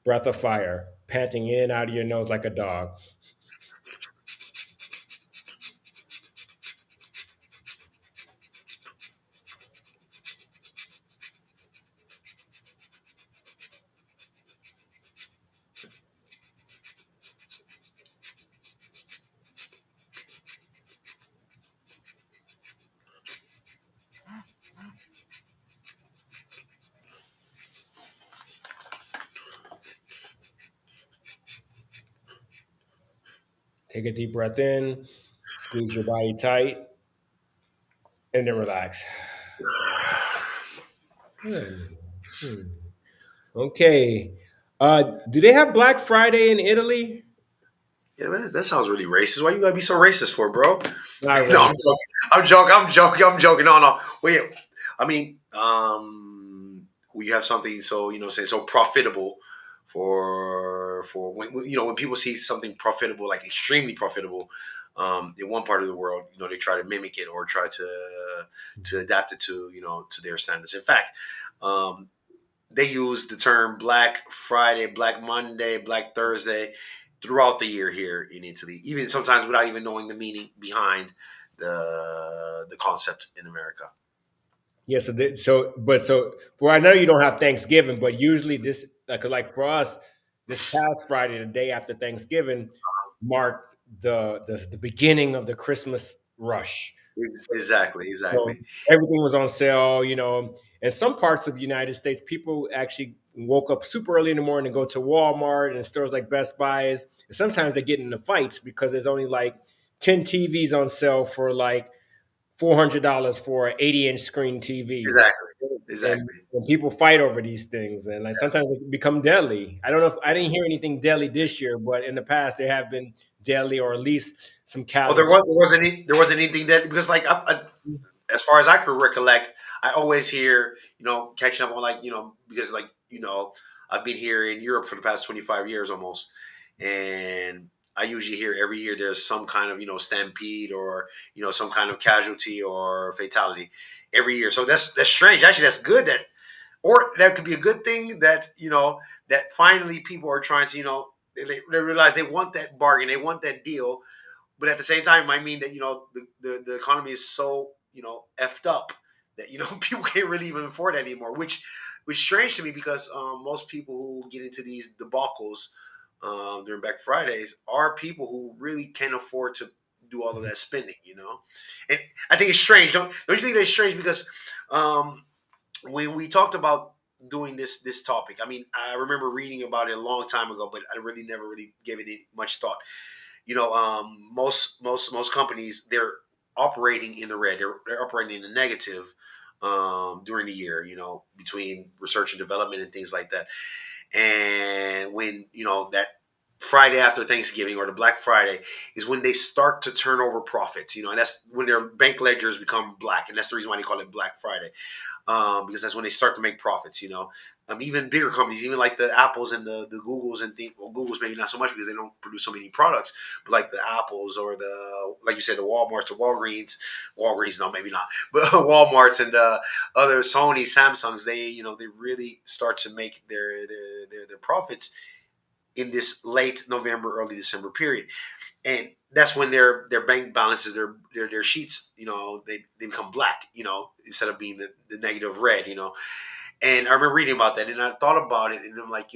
breath of fire, panting in and out of your nose like a dog. Take a deep breath in, squeeze your body tight, and then relax. Hmm. Hmm. Okay. Do they have Black Friday in Italy? Yeah, man, that sounds really racist. Why you gotta be so racist for, bro? Not No, I'm really. joking. I'm joking. I'm joking. I'm joking. No, no. Wait. I mean, we have something so say so profitable for when people see something profitable, like extremely profitable, in one part of the world, they try to mimic it or try to adapt it to their standards. In fact, um, they use the term Black Friday, Black Monday, Black Thursday throughout the year here in Italy, even sometimes without even knowing the meaning behind the concept in America. Yeah. So well, I know you don't have Thanksgiving, but usually this like for us, this past Friday, the day after Thanksgiving, marked the beginning of the Christmas rush. Exactly, exactly. So everything was on sale, In some parts of the United States, people actually woke up super early in the morning and go to Walmart and stores like Best Buys. And sometimes they get into fights because there's only like 10 TVs on sale for like $400 for an 80-inch screen TV. Exactly, And exactly. when people fight over these things, and like sometimes it can become deadly. I don't know if I didn't hear anything deadly this year, but in the past there have been deadly or at least some Well, casualties. there wasn't anything that because like as far as I could recollect, I always hear catching up on because I've been here in Europe for the past 25 years almost, and I usually hear every year there's some kind of stampede or some kind of casualty or fatality every year. So that's strange. Actually, that's good that or that could be a good thing that that finally people are trying to they realize they want that bargain, they want that deal, but at the same time, it might mean that the economy is so effed up that people can't really even afford that anymore. Which is strange to me because most people who get into these debacles during Black Fridays are people who really can't afford to do all of that spending. And I think it's strange. Don't you think that's strange? Because um, when we talked about doing this topic, I mean, I remember reading about it a long time ago, but I really never really gave it much thought. Most companies they're operating in the red. They're operating in the negative during the year. Between research and development and things like that. And when that Friday after Thanksgiving or the Black Friday is when they start to turn over profits. And that's when their bank ledgers become black, and that's the reason why they call it Black Friday, because that's when they start to make profits. Even bigger companies, even like the Apples and the Googles and things. Well, Google's maybe not so much because they don't produce so many products, but like the Apples or the like you said, the Walmarts, the Walgreens, no, maybe not, but Walmarts and the other Sony, Samsungs, they really start to make their profits in this late November, early December period, and that's when their bank balances, their sheets, they become black, instead of being the negative red. And I remember reading about that, and I thought about it, and I'm like,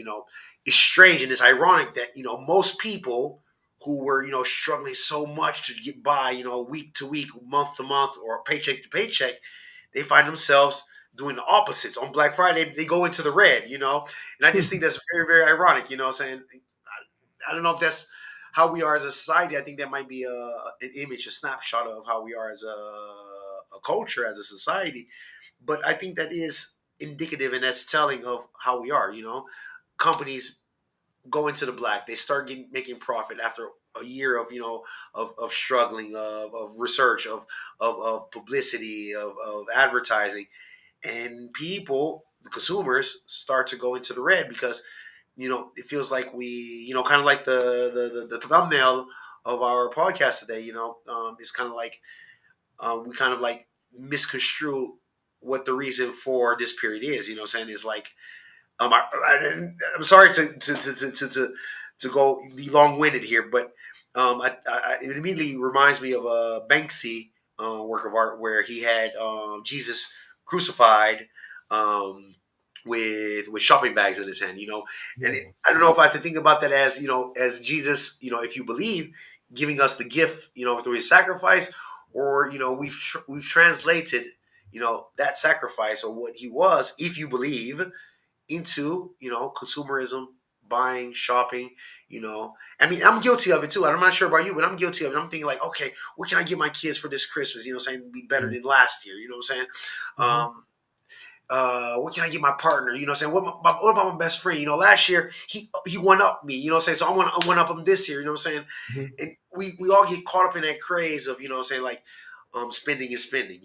it's strange and it's ironic that most people who were struggling so much to get by, week to week, month to month, or paycheck to paycheck, they find themselves doing the opposites on Black Friday. They go into the red, and I just think that's very, very ironic. Saying I don't know if that's how we are as a society. I think that might be an image, a snapshot of how we are as a culture, as a society. But I think that is indicative and that's telling of how we are. Companies go into the black. They start making profit after a year of of struggling, of research, of publicity, of advertising, and people, the consumers, start to go into the red because it feels like we, kind of like the thumbnail of our podcast today. It's kind of like we kind of like misconstrue what the reason for this period is. Saying is like I'm sorry to go be long winded here, but it immediately reminds me of a Banksy work of art where he had Jesus crucified um, with shopping bags in his hand. And Yeah. I don't know if I have to think about that as as Jesus. If you believe, giving us the gift, through his sacrifice, or we've translated that sacrifice or what he was, if you believe, into consumerism, buying, shopping. I mean, I'm guilty of it too. I'm not sure about you, but I'm guilty of it. I'm thinking like, okay, what can I get my kids for this Christmas? Saying be better than last year. What I'm saying? Mhm. What can I get my partner? Saying what about my best friend? Last year he one up me. Saying, so I one up him this year. Saying, Mhm. and we all get caught up in that craze of saying like spending and spending.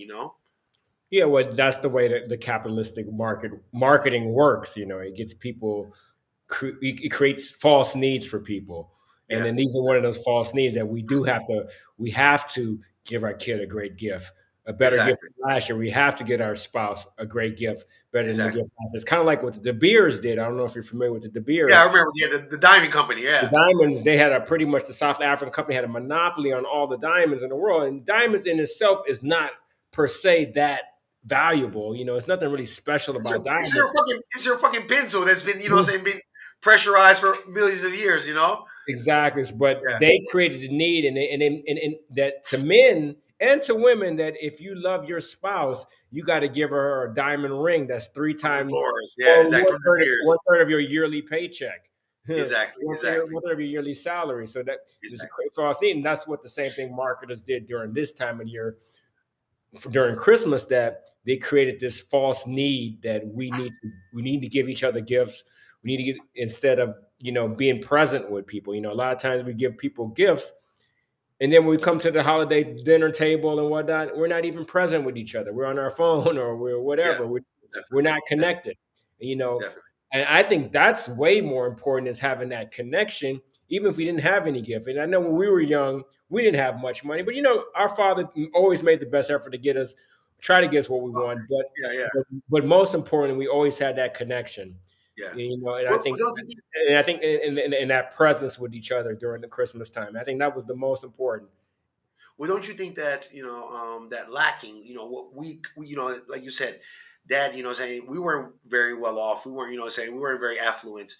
Yeah, well, that's the way that the capitalistic marketing works. It gets people, it creates false needs for people, and Yeah, then these are one of those false needs that we have to give our kid a great gift, a better gift exactly, than last year. We have to get our spouse a great gift, better than the exactly. gift. It's kind of like what the De Beers did. I don't know if you're familiar with the De Yeah, I Beers. remember. Yeah, the diamond company. The Yeah, diamonds, they had a pretty much the South African company had a monopoly on all the diamonds in the world. And diamonds in itself is not per se that valuable. It's nothing really special about diamonds. it's your fucking pencil that's been saying been pressurized for millions of years. Exactly. But Yeah, they created a need, and that to men and to women, that if you love your spouse, you got to give her a diamond ring that's three from the times doors. Yeah, or exactly, from the one beers. third of your yearly paycheck. Exactly, exactly, One third of your yearly salary. So that is a exactly. great false need. And that's what the same thing marketers did during this time of year, during Christmas, that they created this false need that we need to give each other gifts. We need to get, instead of being present with people. A lot of times we give people gifts, and then when we come to the holiday dinner table and whatnot, we're not even present with each other. We're on our phone or we're Yeah, whatever. We're definitely, not connected. You know, definitely. and I think that's way more important, is having that connection, even if we didn't have any gift. And I know when we were young, we didn't have much money, but our father always made the best effort to try to get us what we Oh, want. But yeah, yeah, but most importantly, we always had that connection. yeah. And I Well, think don't you think? in that presence with each other during the Christmas time. I think that was the most important. Well, don't you think that that lacking? What like you said, Dad. Saying we weren't very well off. We weren't. Saying we weren't very affluent.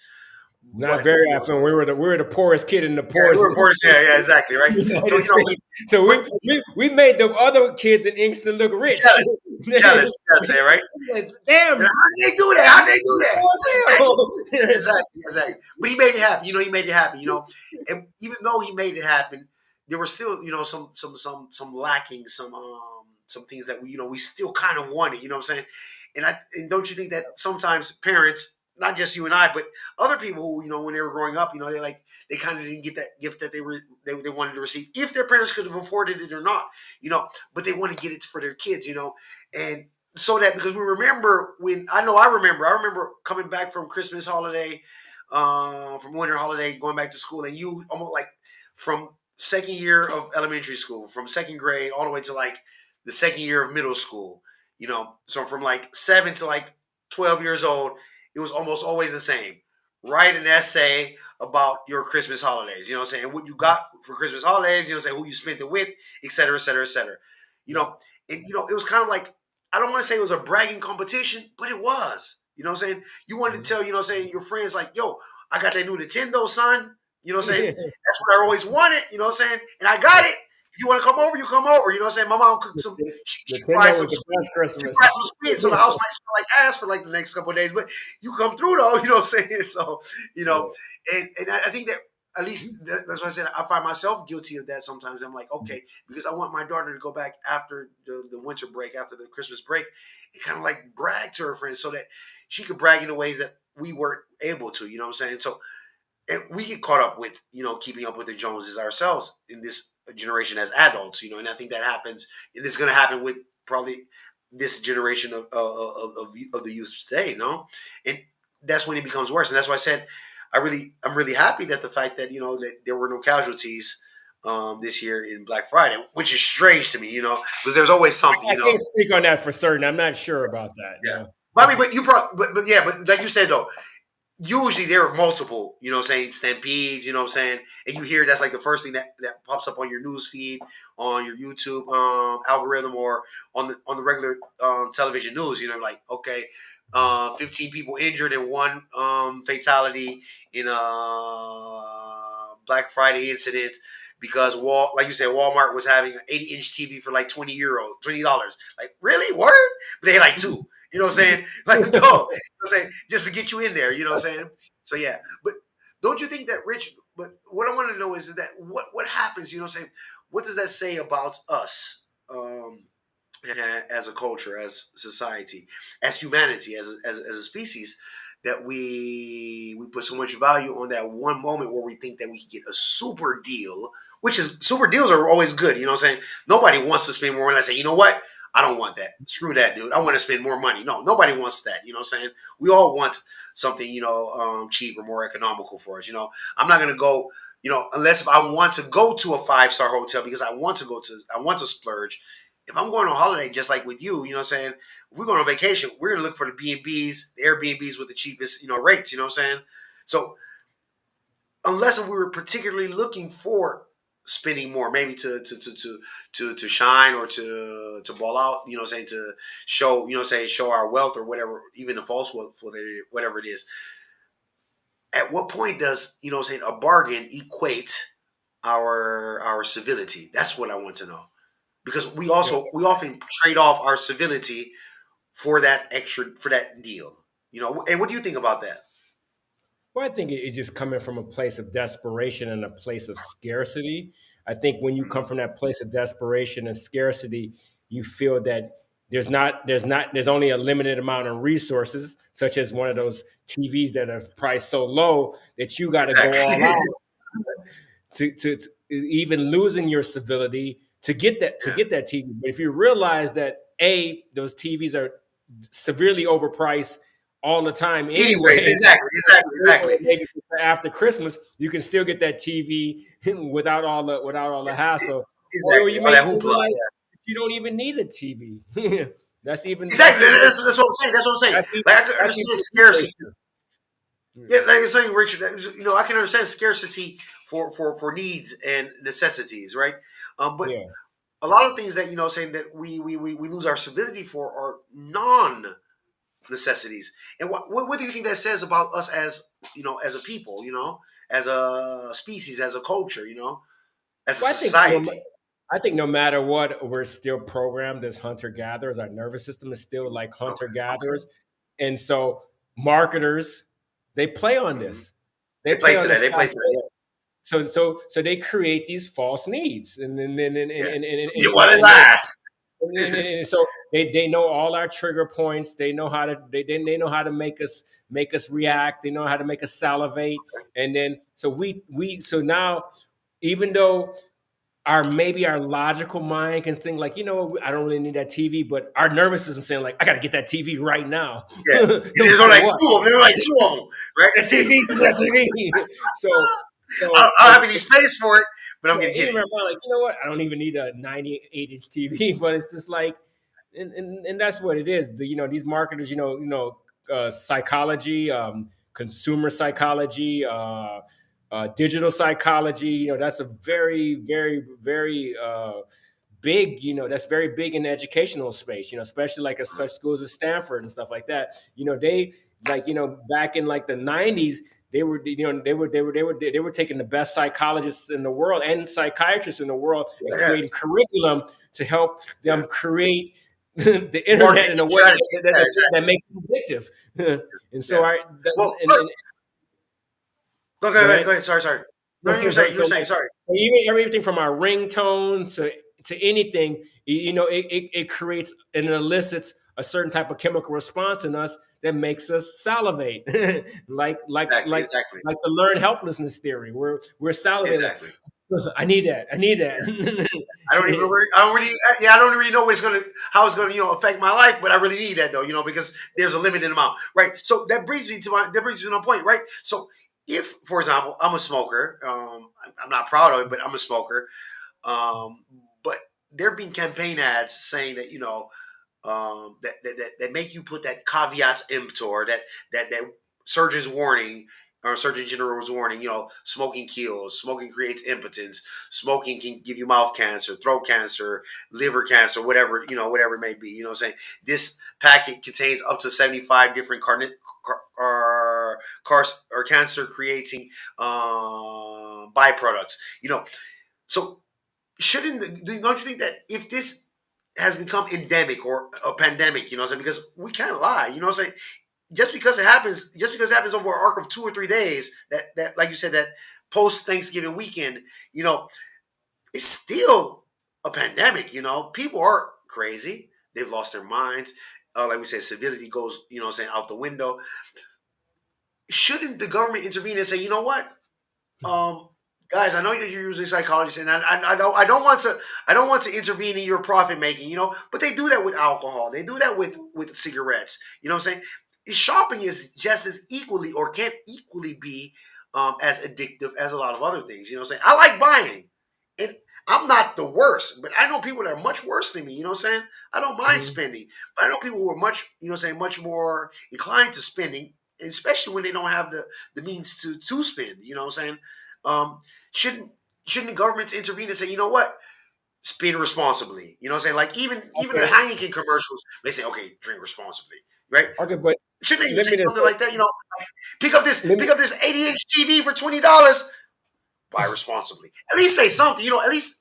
Not But very often. We were the poorest kid in the yeah, we poorest were poor. Yeah, yeah, exactly, right. So United States. So but we made the other kids in Inkster look rich. jealous, jealous. Yes, yeah, right. Damn, And how did they do that? How did they do that? poor Just as hell. exactly, exactly. But he made it happen. He made it happen. And even though he made it happen, there were still some lacking, some things that we still kind of wanted. You know what I'm saying? And don't you think that sometimes parents, not just you and I, but other people who when they were growing up, they kind of didn't get that gift that they wanted to receive, if their parents could have afforded it or not. But they want to get it for their kids. And so that, because we remember when I remember coming back from Christmas holiday, from winter holiday, going back to school, and you almost like from second year of elementary school, from second grade all the way to like the second year of middle school. So from like 7 to like 12 years old, it was almost always the same. Write an essay about your Christmas holidays. You know what I'm saying? What you got for Christmas holidays. Who you spent it with, et cetera, et cetera, et cetera. You Yeah. know, and it was kind of like, I don't want to say it was a bragging competition, but it was. You know what I'm saying? You wanted to Mhm. tell, your friends like, yo, I got that new Nintendo, son. You know what I'm saying? That's what I always wanted, you know what I'm saying? And I got it. If you want to come over, you come over. You know what I'm saying? My mom cooked some, she fried Nintendo some was the sweet, best she Christmas. fried some sweets, so the house might smell like ass for like the next couple of days. But you come through though, you know what I'm saying? So, you know, Yeah. and I think that at least that's what I said. I find myself guilty of that sometimes. I'm like, okay, because I want my daughter to go back after the winter break, after the Christmas break, and kind of like brag to her friends so that she could brag in the ways that we weren't able to. You know what I'm saying? So and we get caught up with keeping up with the Joneses ourselves in this generation as adults. And I think that happens, and it's going to happen with probably this generation of the youth today. And that's when it becomes worse. And that's why I said I'm really happy that the fact that that there were no casualties this year in Black Friday, which is strange to me, because there's always something, I you know. can't speak on that for certain. I'm not sure about that. Yeah. No. But I mean, but you probably, but yeah, but like you said though, usually there are multiple, saying stampedes, and you hear that's like the first thing that pops up on your news feed, on your YouTube algorithm, or on the regular television news. Like, okay, 15 people injured and one fatality in a Black Friday incident because like you said, Walmart was having an 80-inch TV for like €20, $20. Like, really? Word? But they had like two. You know what I'm saying? Like, no, you know what I'm saying? Just to get you in there, you know what I'm saying? So yeah. But don't you think that, Rich, but what I want to know is that what happens, you know what I'm saying? What does that say about us? As a culture, as society, as humanity, as a species, that we put so much value on that one moment where we think that we can get a super deal, which is super deals are always good. You know what I'm saying? Nobody wants to spend more money. I say, you know what? I don't want that. Screw that, dude. I want to spend more money. No, nobody wants that. You know what I'm saying? We all want something, cheap or more economical for us. I'm not gonna go, unless if I want to go to a 5-star hotel because I want to splurge. If I'm going on holiday, just like with you, you know what I'm saying? If we're going on vacation, we're going to look for the B&Bs, the Airbnbs with the cheapest, rates, you know what I'm saying? So unless we were particularly looking for spending more, maybe to shine or to ball out, you know what I'm saying, to show, show our wealth or whatever, even the false wealth, whatever it is. At what point does, you know what I'm saying, a bargain equate our civility? That's what I want to know. Because Yeah. we often trade off our civility for that deal. And what do you think about that? Well, I think it's just coming from a place of desperation and a place of scarcity. I think when you come Mm-hmm. from that place of desperation and scarcity, you feel that there's only a limited amount of resources, such as one of those TVs that are priced so low that you got to go all Exactly. out to even losing your civility to Yeah. get that TV. But if you realize that those TVs are severely overpriced all the time Anyways, anyway, exactly, exactly, or exactly, maybe after Christmas, you can still get that TV without all the hassle. Or exactly. you All may that even hoopla. realize Yeah. you don't even need a TV. That's Exactly. even That's what I'm saying. That's what I'm saying. that's even Like I can that's even understand a good scarcity. way too. Yeah, like you're saying, Richard. I can understand scarcity for needs and necessities, right? But Yeah. a lot of things that saying that we lose our civility for are non necessities. And what do you think that says about us as as a people, as a species, as a culture, as a Well, society? I think no matter what, we're still programmed as hunter gatherers. Our nervous system is still like hunter Okay, okay. gatherers, and so marketers they play on Hmm. this. They They play play to on the that. They play fact to that that. so they create these false needs, Yeah, yeah. While it and then lasts. and so they know all our trigger points. They know how to they know how to make us react. They know how to make us salivate, and then so so now even though maybe our logical mind can think like, I don't really need that TV, but our nervous system saying like, I got to get that TV right now, Yeah, no and there's only matter like what. two of them. There's like two of them, That right? TV, that TV. So, I don't have any space for it, but I'm yeah, gonna get even it. my mind, like, I don't even need a 98-inch TV, but it's just like, and that's what it is. These marketers, psychology, consumer psychology, digital psychology. That's a very, very, very big. That's very big in the educational space. Especially like at such schools as Stanford and stuff like that. They like back in like the 90s. They were taking the best psychologists in the world and psychiatrists in the world and Yeah, creating curriculum to help yeah. them create the internet in Marketing a way strategy. Yeah, that exactly. makes it addictive. And so Yeah. I Well, look. and No, go go ahead. Go ahead. ahead. Sorry, sorry. No, No, you were saying. You were saying. like Sorry. even everything from our ringtone to anything, it creates and elicits a certain type of chemical response in us that makes us salivate, like Exactly. Exactly. the learned helplessness theory. We're salivating like, Exactly. I need that, I need Yeah. I don't even know where. I don't really. Yeah, I don't really know how it's gonna, affect my life. But I really need that though, because there's a limited amount, right? So that brings me to my point, right? So if, for example, I'm a smoker, I'm not proud of it, but I'm a smoker. But there have been campaign ads saying that that make you put that caveat emptor, that surgeon's warning or Surgeon General's warning, smoking kills, smoking creates impotence, smoking can give you mouth cancer, throat cancer, liver cancer, whatever, whatever it may be. You know what I'm saying? This packet contains up to 75 different or cancer creating byproducts. So don't you think that if this has become endemic or a pandemic, what I'm saying? Because we can't lie, what I'm saying? Just because it happens over an arc of 2 or 3 days, that like you said, that post Thanksgiving weekend, it's still a pandemic. People are crazy. They've lost their minds. Like we said, civility goes, out the window. Shouldn't the government intervene and say, you know what, guys, I know that you're using psychologists, and I don't want to intervene in your profit making, but they do that with alcohol. They do that with cigarettes. You know what I'm saying? Shopping is just as equally or can equally be as addictive as a lot of other things. You know what I'm saying? I like buying, and I'm not the worst, but I know people that are much worse than me. You know what I'm saying? I don't mind Mhm. spending, but I know people who are much more inclined to spending, especially when they don't have the means to spend. You know what I'm saying? Um, shouldn't shouldn't the governments intervene and say, you know what, spend responsibly? You know what I'm saying? Like even the Okay, Heineken commercials, they say, okay, drink responsibly, right? okay, but Shouldn't they even let say me just something like that? Like, pick up this let me pick up this 80-inch TV for $20. Buy responsibly. At least say something. At least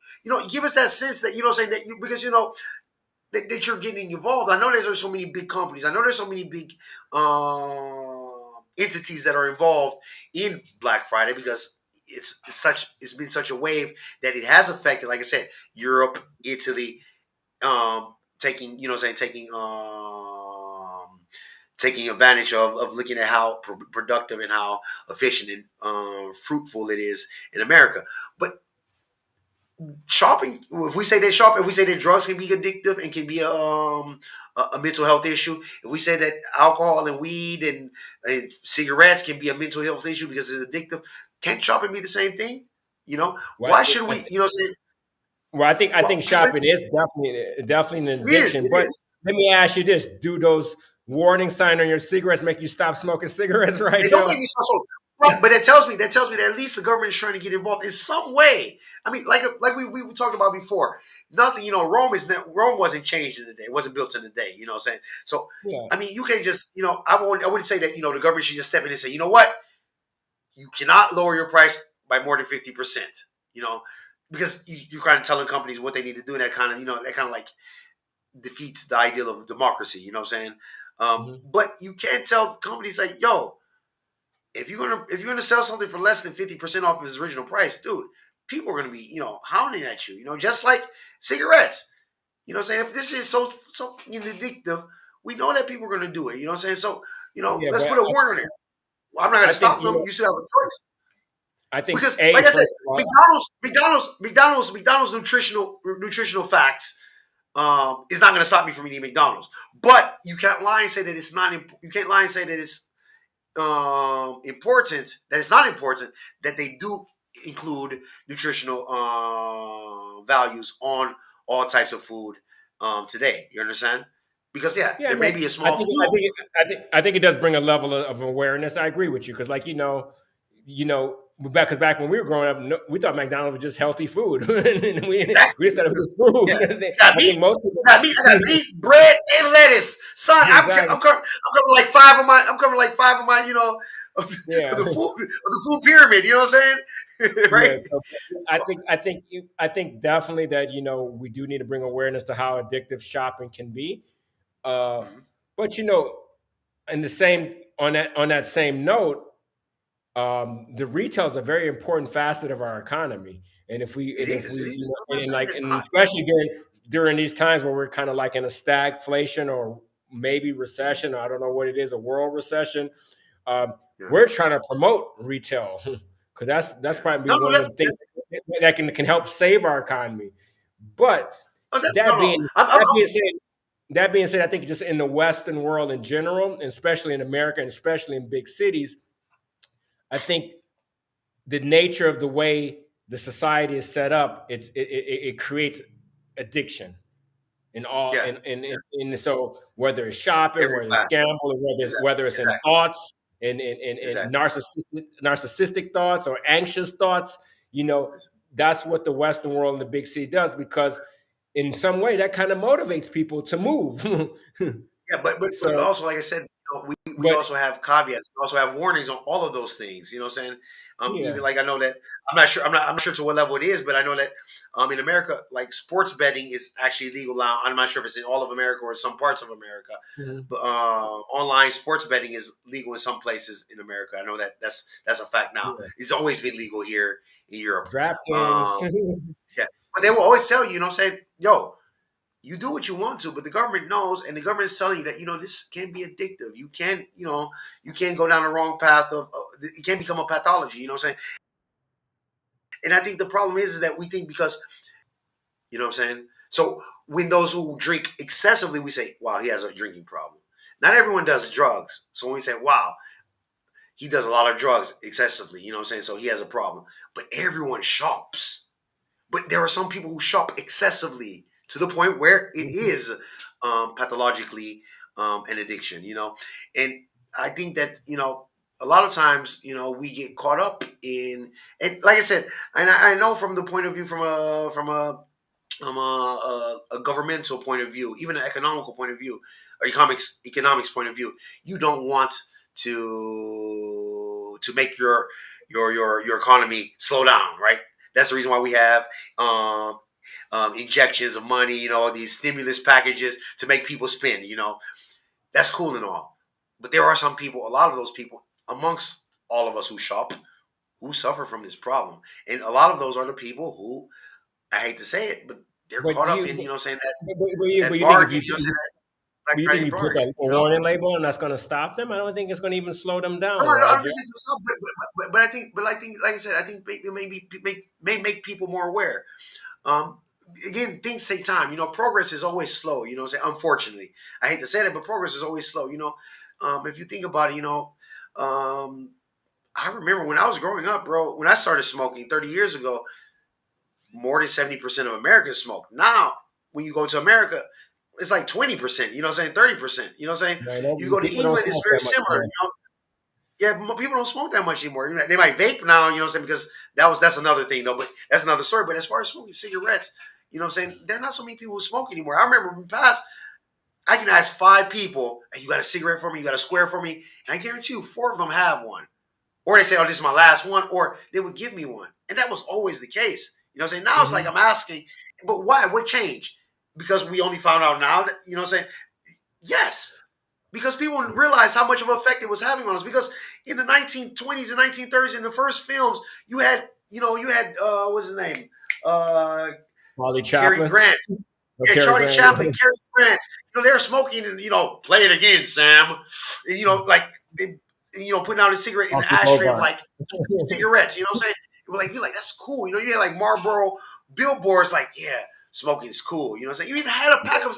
give us that sense that saying that because that you're getting involved. I know there's so many big companies. I know there's so many big entities that are involved in Black Friday because it's been such a wave that it has affected. Like I said, Europe, Italy, taking taking advantage of looking at how productive and how efficient and fruitful it is in America. But shopping, if we say that drugs can be addictive and can be a mental health issue, if we say that alcohol and weed and cigarettes can be a mental health issue because it's addictive, can't shopping be the same thing? well, Why should we? Say, I think because shopping is definitely an it is, addiction. it But is. let me ask you this: do those warning sign on your cigarettes make you stop smoking cigarettes, They right, don't make Joe? me sound so. But that tells me that at least the government is trying to get involved in some way. I mean, like we talked about before. Nothing, Rome wasn't changed in a day. It wasn't built in a day. You know what I'm saying? So, Yeah, I mean, you can just, I wouldn't say that the government should just step in and say, you know what, you cannot lower your price by more than 50%. You know, because you're kind of telling companies what they need to do, and that kind of like defeats the ideal of democracy. You know what I'm saying? hmm, But you can't tell companies like, yo, if you're gonna sell something for less than 50% off of its original price, dude, people are gonna be hounding at you. Just like cigarettes. What I'm saying? If this is so addictive, we know that people are gonna do it. You know what I'm saying? So yeah. let's But put a warning on there. Well, I'm not gonna I think stop them. You still have a choice I think because, like I said, first of all, McDonald's nutritional facts is not gonna stop me from eating McDonald's. But you can't lie and say that it's not. You can't lie and say that it's important, that it's not important, that they do include nutritional values on all types of food today. You understand? Because yeah, yeah, there may no, be a I small think fluke. I think it does bring a level of awareness. I agree with you because, like you know, back when we were growing up, no, we thought McDonald's was just healthy food, and we Exactly. just thought it was just Yeah, food. it's got I meat. think most I got meat. I got people, meat, bread, and lettuce. Son, I'm, exactly, I'm, covering, I'm covering like five of my. I'm covering like five of my. Of yeah. the food pyramid. You know what I'm saying? Right. Yeah, so I think definitely that we do need to bring awareness to how addictive shopping can be. Uh, Mhm. but in the same on that same note, the retail is a very important facet of our economy. And It if is. we It is. I'm not and saying like it's and not. especially during these times where we're kind of like in a stagflation or maybe recession, or I don't know what it is, a world recession. Um, Yeah. we're trying to promote retail because that's Yeah. probably No, no, one of the things that can help save our economy. But that no, no. being that being said, I think just in the Western world in general, and especially in America, and especially in big cities, I think the nature of the way the society is set up, it creates addiction in all Yeah. so whether it's shopping, Every whether it's facet. gambling, Exactly. whether it's in Exactly. thoughts. and Exactly. narcissistic thoughts or anxious thoughts. You know, that's what the Western world and the big city does, because in some way that kind of motivates people to move. Yeah, but So, also, like I said, we but also have caveats. We also have warnings on all of those things. You know what I'm saying? yeah, Even like I know that I'm not sure to what level it is, but I know that in America, like sports betting is actually legal now. I'm not sure if it's in all of America or in some parts of America, mhm. but online sports betting is legal in some places in America. I know that that's a fact now. Yeah, It's always been legal here in Europe. DraftKings. Um, yeah, but they will always tell you, you know what I'm saying? Yo, you do what you want to, but the government knows, and the government is telling you that this can be addictive. You can't, you can't go down the wrong path of. It can become a pathology. You know what I'm saying? And I think the problem is that we think because you know what I'm saying. So when those who drink excessively, we say, "Wow, he has a drinking problem." Not everyone does drugs, so when we say, "Wow, he does a lot of drugs excessively," you know what I'm saying? So he has a problem. But everyone shops. But there are some people who shop excessively to the point where it is pathologically an addiction, And I think that, a lot of times, we get caught up in, and like I said, and I know from the point of view, from a governmental point of view, even an economical point of view, or economics point of view, you don't want to make your economy slow down, right? That's the reason why we have injections of money, these stimulus packages to make people spend. That's cool and all, but there are some people, a lot of those people amongst all of us who shop, who suffer from this problem, and a lot of those are the people who, I hate to say it, but they're but caught up you, in, saying but that you think if bargain, you, saying that Black but you think Friday you put bargain, a warning label and that's going to stop them? I don't think it's going to even slow them No, down, I don't Roger. think it's stuff, but I think, like I said, I think maybe may make people more aware. Um, Again, things take time. Progress is always slow. What I'm saying? Unfortunately, I hate to say that, but progress is always slow. If you think about it, I remember when I was growing up, bro. When I started smoking 30 years ago, more than 70% of Americans smoke. Now, when you go to America, it's like 20%. You know what I'm saying? 30%. You know what I'm saying? I You know go to people don't England, it's smoke very that much similar. more. Yeah, people don't smoke that much anymore. They might vape now, you know what I'm saying? Because that's another thing, though. But that's another story. But as far as smoking cigarettes, you know what I'm saying? There are not so many people who smoke anymore. I remember in the past, I can ask 5 people, "Hey, you got a cigarette for me? You got a square for me?" And I guarantee you, 4 of them have one. Or they say, "Oh, this is my last one," or they would give me one. And that was always the case. You know what I'm saying? Now it's like Hmm. I'm asking, but why? What changed? Because we only found out now that, you know what I'm saying? Yes, because people realized how much of an effect it was having on us. Because in the 1920s and 1930s, in the first films, what's his name? Uh, Charlie Cary Chaplin Grant. or Yeah, Cary Charlie Grant. Chaplin, Cary Grant. They're smoking and, play it again, Sam. And, like, they, putting out a cigarette in an Humphrey ashtray of Bogart. like 20 cigarettes. You know what I'm saying? You're like, that's cool. You had like Marlboro billboards, like, yeah, smoking's cool. You know what I'm saying? You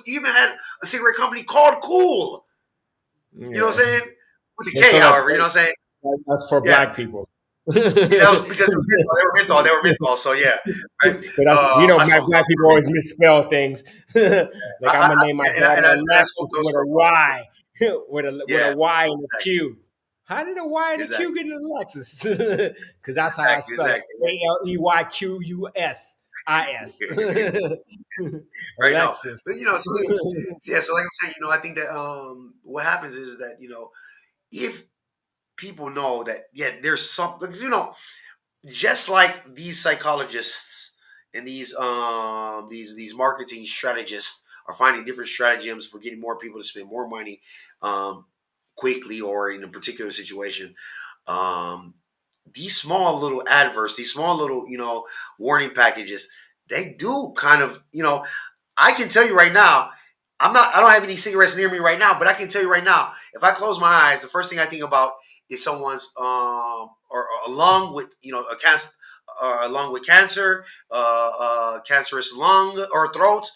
even had a cigarette company called Cool. You know what I'm Yeah. saying? With the And so K, however, you know what I'm saying? that's for Yeah. black people. Yeah, that was because it was menthol. They were menthol. They were menthol. So yeah, right. But that's, I smoked black those people for always menthol. misspell things. Like I'm gonna name my daughter And I smoked Alexis those with for a a while. Y, with a Yeah, Y and a exactly, Q. How did a Y and a Q exactly, get in Alexis? Because that's how I spell it. exactly. Aleyquus. Right now, Alexis. but so yeah, so like I'm saying, I think that what happens is that if people know that, yeah, there's something, just like these psychologists and these marketing strategists are finding different stratagems for getting more people to spend more money um, quickly or in a particular situation. Um, these small little adverts, these small little warning packages, they do kind of I can tell you right now. I don't have any cigarettes near me right now, but I can tell you right now, if I close my eyes, the first thing I think about is someone's or along with a cancer, along with cancer, cancerous lung or throat,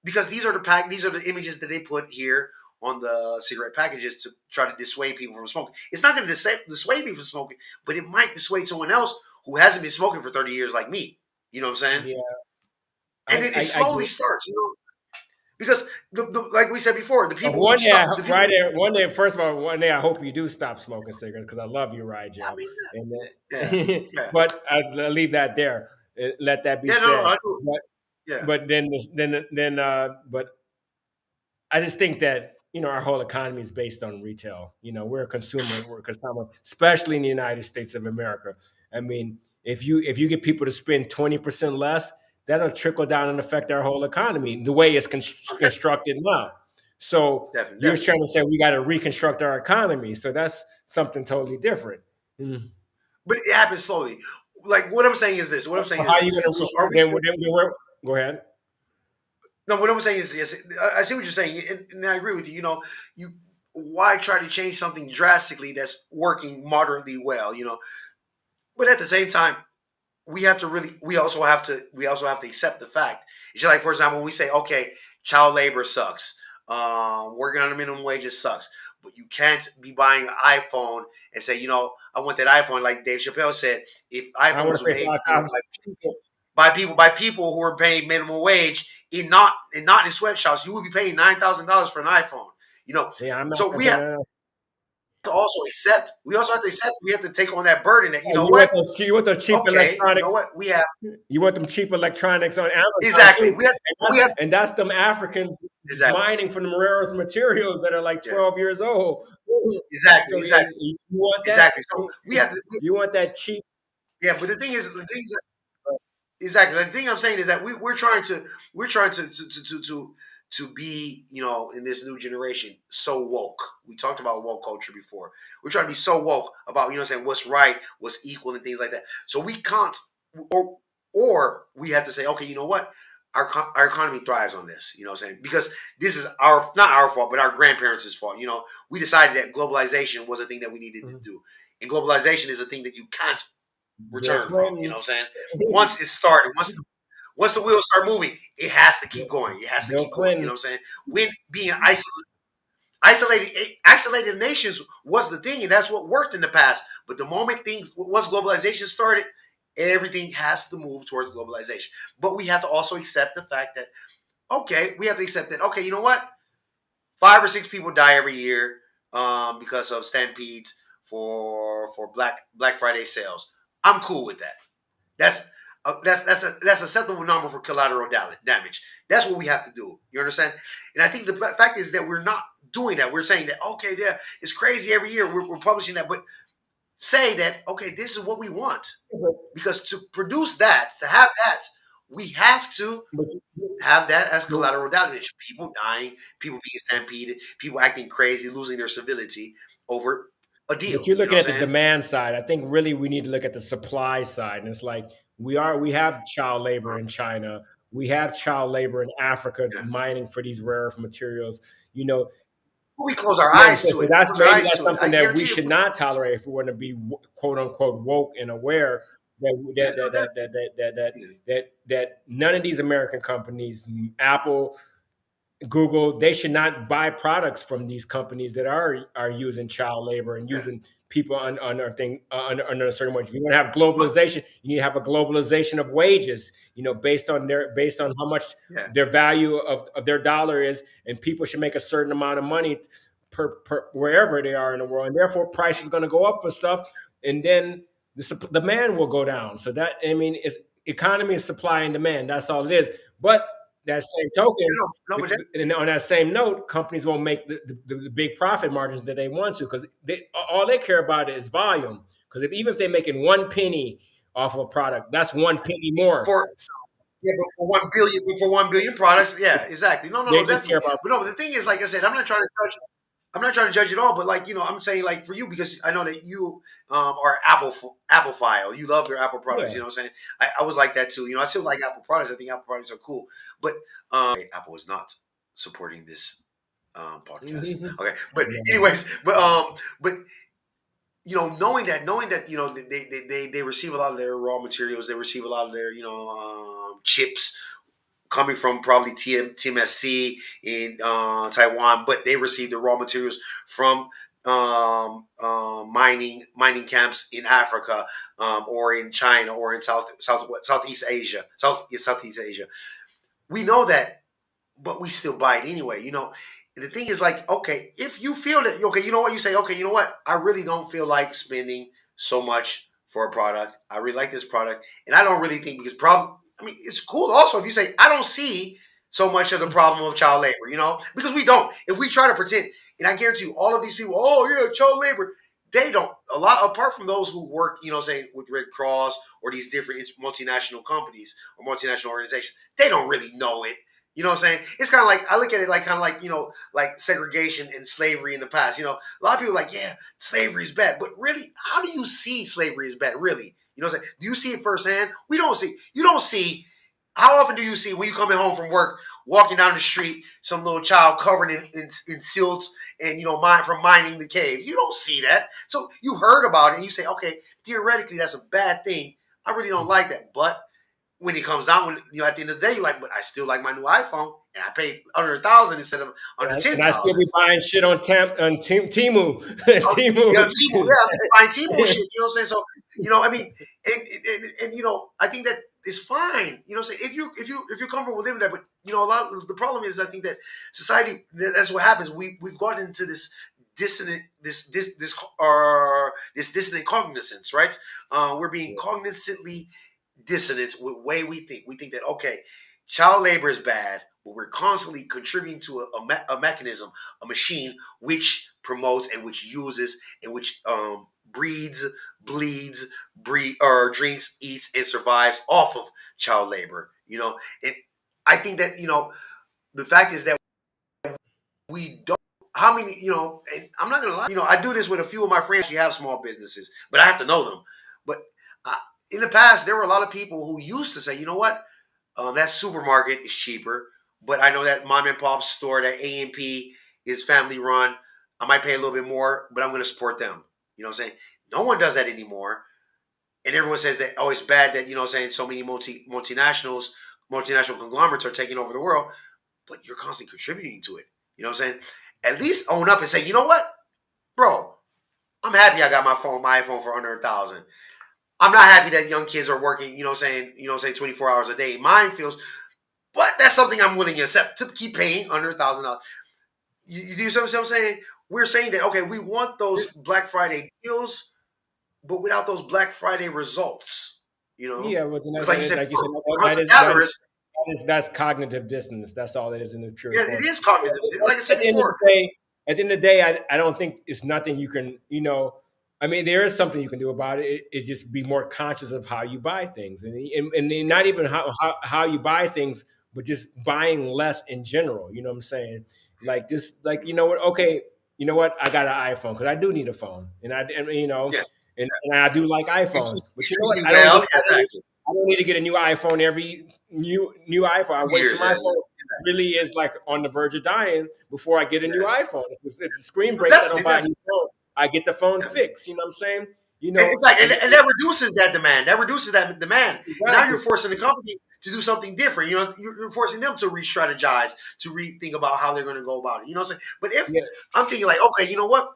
because these are the images that they put here on the cigarette packages to try to dissuade people from smoking. It's not going to dissuade me from smoking, but it might dissuade someone else who hasn't been smoking for 30 years like me. You know what I'm saying? Yeah, And it I slowly get. starts. because like we said before, the But people who one day, stop, the people right who, there, one day. First of all, one day I hope you do stop smoking cigarettes because I love you, I Rigel. mean, And yeah, then, yeah, but I'll leave that there. Let that be yeah, no, said. I do, But yeah, but I just think that our whole economy is based on retail. We're a consumer, we're a consumer, especially in the United States of America. I mean, if you get people to spend 20% less, that'll trickle down and affect our whole economy the way it's okay, constructed now. So definitely, you're definitely. trying to say we got to reconstruct our economy. So that's something totally different. Mm. But it happens slowly. Like what I'm saying is this. What I'm saying So how are is you going to so are we then, still? go ahead. No, what I'm saying is yes. I see what you're saying, and I agree with you. You why try to change something drastically that's working moderately well? But at the same time, we also have to accept the fact. It's just like, for example, when we say, okay, child labor sucks, working on a minimum wages sucks, but you can't be buying an iPhone and say, I want that iPhone. Like Dave Chappelle said, if I iPhones want were to say made, 5,000. by people who are paying minimum wage, not in sweatshops, you would be paying $9,000 for an iPhone. You know, Yeah, I'm not so going to. to also accept. We also have to accept. We have to take on that burden that, You want those cheap okay, electronics. we have. You want them cheap electronics on Amazon Exactly. too, We have and that's them Africans exactly. mining from the rare earth materials that are like Yeah. 12 years old. Exactly. So Exactly. you want that? Exactly. So we have to. You want that cheap? Yeah. But the thing is exactly. The thing I'm saying is that we're trying to be in this new generation so woke. We talked about woke culture before. We're trying to be so woke about saying what's right, what's equal, and things like that. So we can't or we have to say, okay, you know what? Our economy thrives on this, you know what I'm saying? Because this is not our fault, but our grandparents' fault. We decided that globalization was a thing that we needed to Mhm. do. And globalization is a thing that you can't Bill return from, you know Clinton. what I'm saying? Once it's started, once the wheels start moving, it has to keep going. It has to Bill keep going, you know Clinton. what I'm saying? When being isolated nations was the thing, and that's what worked in the past. But the moment once globalization started, everything has to move towards globalization. But we have to also accept the fact that we have to accept that you know what, 5 or 6 people die every year because of stampedes for Black Friday sales. I'm cool with that. That's acceptable number for collateral damage. That's what we have to do. You understand? And I think the fact is that we're not doing that. We're saying that okay, yeah, it's crazy every year. We're publishing that, but say that okay, this is what we want because to produce that, to have that, we have to But, have that as but, collateral damage. People dying, people being stampeded, people acting crazy, losing their civility over a but deal. you're You know looking what at I'm the saying? demand side. I think really we need to look at the supply side. And it's like we have child labor in China. We have child labor in Africa Yeah. mining for these rare earth materials. You know, We close our yeah, eyes so, to so it. We that's close our maybe eyes that's to it. I something that we guarantee if should we not tolerate if we want to be quote unquote woke and aware that yeah, that no, that that that that that that, definitely. that none of these American companies, Apple, Google, they should not buy products from these companies that are using child labor and Yeah. using people on a thing under a certain way. If you want to have But globalization, you need to have a globalization of wages. Based on how much yeah. their value of their dollar is, and people should make a certain amount of money per wherever they are in the world, and therefore price is going to go up for stuff, and then demand will go down. So that I mean, it's economy is supply and demand. That's all it is. But that same token, No, but and on that same note, companies won't make the big profit margins that they want to because all they care about is volume. Because even if they're making 1 penny off of a product, that's 1 penny more. for So yeah, but for 1 billion products, yeah, exactly. No, no, they no, just care definitely. about. But no, but the thing is, like I said, I'm not trying to judge it all, but like I'm saying like for you because I know that you are Apple file. You love your Apple products. Yeah. You know what I'm saying? I was like that too. I still like Apple products. I think Apple products are cool, but Apple is not supporting this podcast. Mhm. Okay, but Yeah. anyways, but knowing that they receive a lot of their raw materials, they receive a lot of their chips coming from probably TMSC in Taiwan, but they receive the raw materials from mining camps in Africa or in China or in Southeast Asia. Southeast Asia. We know that but we still buy it anyway. The thing is like, okay, if you feel that, okay, you know what, you say, okay, you know what, I really don't feel like spending so much for a product. I really like this product, and I don't really think because problem. I mean, it's cool also if you say I don't see so much of the problem of child labor, because we don't. If we try to pretend, and I guarantee you, all of these people, oh yeah, child labor, they don't. A lot apart from those who work, say with Red Cross or these different multinational companies or multinational organizations, they don't really know it. You know what I'm saying? It's kind of like I look at it like kind of like like segregation and slavery in the past. A lot of people are like, yeah, slavery is bad, but really, how do you see slavery is bad? Really, you know what I'm saying? Do you see it firsthand? We don't see. You don't see. How often do you see when you coming home from work, walking down the street, some little child covered in silts and from mining the cave? You don't see that. So you heard about it and you say, okay, theoretically that's a bad thing. I really don't like that, but when it comes down, at the end of the day, you're like, but I still like my new iPhone, and I paid under 1,000 instead of under And I still 10,000. be buying shit on Temu. Oh, Temu. yeah, Timo. Yeah, I'm buying Timo shit. You know what I'm saying? So, I mean, and I think that is fine. You know what I'm saying? If you're comfortable with living that, but a lot of the problem is I think that society, that's what happens. We've gotten into this dissonant this dissonant cognizance, right? We're being cognizantly dissonant with the way we think. We think that okay, child labor is bad, but we're constantly contributing to a mechanism, a machine which promotes and which uses and which breeds, bleeds, or drinks, eats, and survives off of child labor. And I think that the fact is that we don't. How many, and I'm not gonna lie, I do this with a few of my friends. You have small businesses, but I have to know them. But uh, in the past, there were a lot of people who used to say, you know what, that supermarket is cheaper, but I know that mom and pop store, that A&P is family run. I might pay a little bit more, but I'm going to support them. You know what I'm saying? No one does that anymore. And everyone says that, oh, it's bad that, saying so many multinational conglomerates are taking over the world, but you're constantly contributing to it. You know what I'm saying? At least own up and say, you know what, bro, I'm happy I got my iPhone for under 1,000. I'm not happy that young kids are working, 24 hours a day. Mine feels, but that's something I'm willing to accept to keep paying under $1,000. You do what I'm saying? We're saying that okay, we want those Black Friday deals, but without those Black Friday results. Yeah, but It's like you said, like you said, hunter gatherers. that's cognitive dissonance. That's all it is in the pure Yeah, form. it is cognitive. Like I said At the end of before, the day, I don't think it's nothing you can, I mean, there is something you can do about it. It's just be more conscious of how you buy things, and not even how you buy things, but just buying less in general. You know what I'm saying? Like just like what? Okay, you know what? I got an iPhone because I do need a phone, yeah, and I do like it iPhones. But you know treats what? me well. Exactly. I don't need to get a new iPhone every new iPhone. I wait till Years. my Yeah, phone really is like on the verge of dying before I get a new iPhone. If the screen breaks, I don't definitely, buy a new definitely. phone. I get the phone fixed. You know what I'm saying? And it's like, And and that reduces that demand. That reduces that demand. And now exactly. you're forcing the company to do something different. You're forcing them to re-strategize, to rethink about how they're going to go about it. You know what I'm saying? But if Yeah, I'm thinking like, okay, you know what?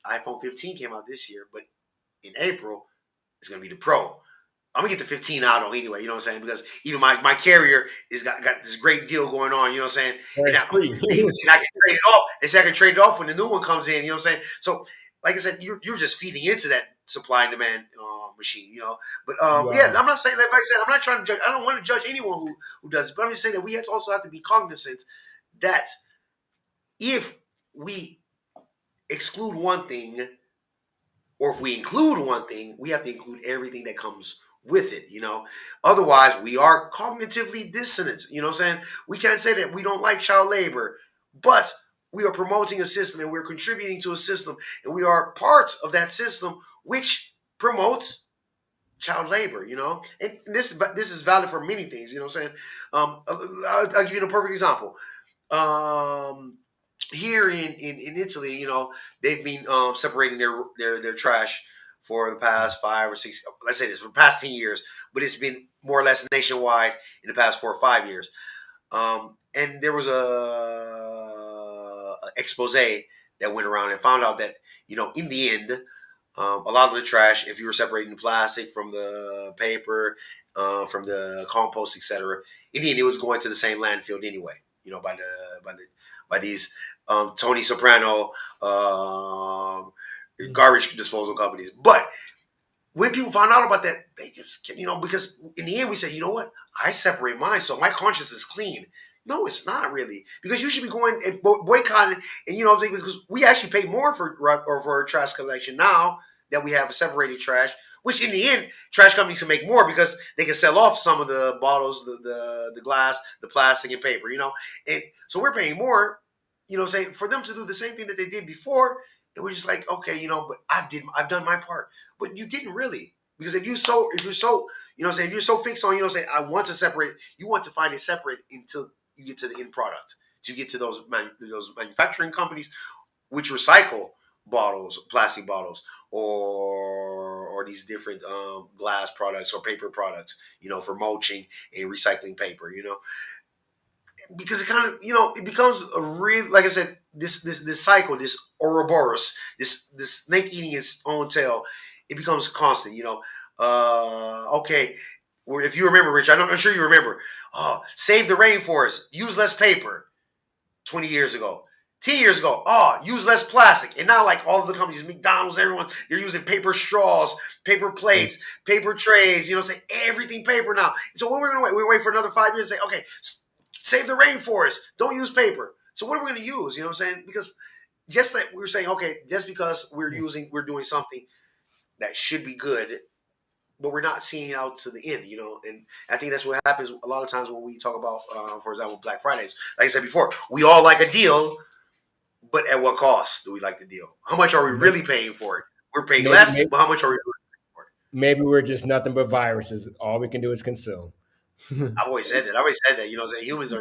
iPhone 15 came out this year, but in April, it's going to be the Pro. I'm gonna get the 15 out on anyway, you know what I'm saying? Because even my carrier is got this great deal going on, you know what I'm saying? And it's free. they even said I can trade it off. They said I can trade it off when the new one comes in, you know what I'm saying? So, like I said, you're just feeding into that supply and demand machine, But You yeah, are. I'm not saying, like I said, I'm not trying to judge. I don't want to judge anyone who does it, but I'm just saying that we also have to be cognizant that if we exclude one thing or if we include one thing, we have to include everything that comes with it. Otherwise, we are cognitively dissonant. You know what I'm saying? We can't say that we don't like child labor, but we are promoting a system and we're contributing to a system and we are part of that system which promotes child labor. And this is valid for many things, you know what I'm saying? I'll give you a perfect example. Um, Here in Italy, they've been separating their trash for the past 5 or 6. Let's say this for the past 10 years, but it's been more or less nationwide in the past 4 or 5 years. And there was a expose that went around and found out that in the end, a lot of the trash, if you were separating the plastic from the paper, from the compost, etc., in the end, it was going to the same landfill anyway. by by these Tony Soprano garbage disposal companies. But when people found out about that, they just, because in the end we say, you know what, I separate mine, so my conscience is clean. No, it's not really, because you should be going and boycotting, and because we actually pay more for trash collection now that we have separated trash. Which in the end, trash companies can make more because they can sell off some of the bottles, the glass, the plastic, and paper. And so we're paying more. Saying for them to do the same thing that they did before, it was just like, okay, but I've done my part. But you didn't really, because if you're so, if you're so fixed on, say I want to separate, you want to find it separate until you get to the end product, to get to those manufacturing companies which recycle bottles, plastic bottles, or these different glass products or paper products, for mulching and recycling paper, because it kind of, it becomes a real, like I said, this cycle, this Ouroboros, this snake eating its own tail. It becomes constant. Okay, if you remember, Rich, I'm sure you remember. Oh, save the rainforest, use less paper. 20 years ago. 10 years ago, use less plastic. And now, like all of the companies, McDonald's, everyone, they're using paper straws, paper plates, paper trays, say everything paper now. So what we're going to wait? We wait for another 5 years and say, okay, save the rainforest. Don't use paper. So what are we going to use? You know what I'm saying? Because just like we were saying, okay, just because we're doing something that should be good, but we're not seeing it out to the end, and I think that's what happens a lot of times when we talk about, for example, Black Fridays. Like I said before, we all like a deal, but at what cost do we like the deal? How much are we really paying for it? We're paying maybe, less, maybe, but how much are we really paying for it? maybe we're just nothing but viruses. All we can do is consume. I've always said that. Humans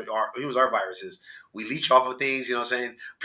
are viruses. We leech off of things,